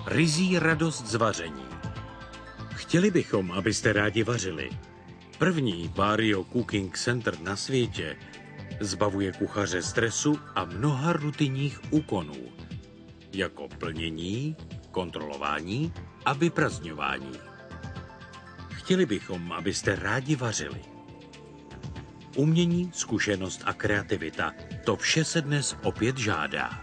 Ryzí radost z vaření. Chtěli bychom, abyste rádi vařili. První Vario Cooking Center na světě zbavuje kuchaře stresu a mnoha rutinních úkonů, jako plnění, kontrolování a vyprazňování. Chtěli bychom, abyste rádi vařili. Umění, zkušenost a kreativita, to vše se dnes opět žádá.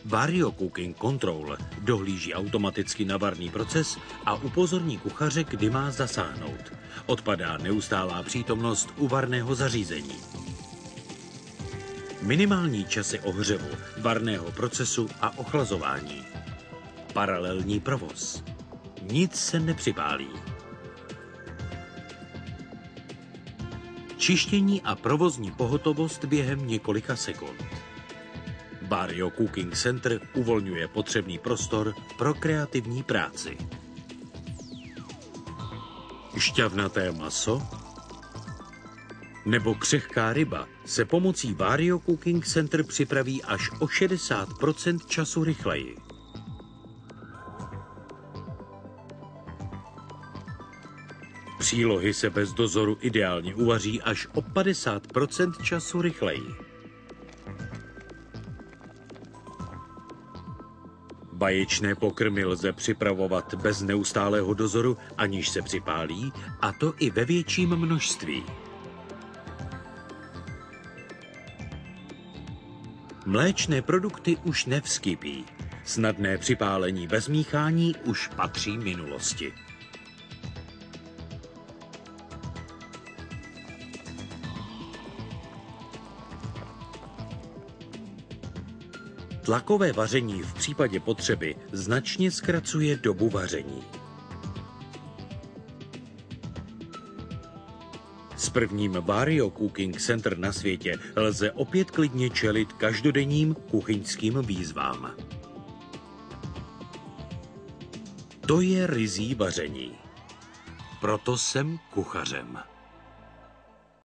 Vario Cooking Control dohlíží automaticky na varný proces a upozorní kuchaře, kdy má zasáhnout. Odpadá neustálá přítomnost u varného zařízení. Minimální časy ohřevu, varného procesu a ochlazování. Paralelní provoz. Nic se nepřipálí. Čištění a provozní pohotovost během několika sekund. Vario Cooking Center uvolňuje potřebný prostor pro kreativní práci. Šťavnaté maso nebo křehká ryba se pomocí Vario Cooking Center připraví až o 60% času rychleji. Přílohy se bez dozoru ideálně uvaří až o 50% času rychleji. Báječné pokrmy lze připravovat bez neustálého dozoru, aniž se připálí, a to i ve větším množství. Mléčné produkty už nevzkypí. Snadné připálení bez míchání už patří minulosti. Tlakové vaření v případě potřeby značně zkracuje dobu vaření. S prvním Vario Cooking Center na světě lze opět klidně čelit každodenním kuchyňským výzvám. To je ryzí vaření. Proto jsem kuchařem.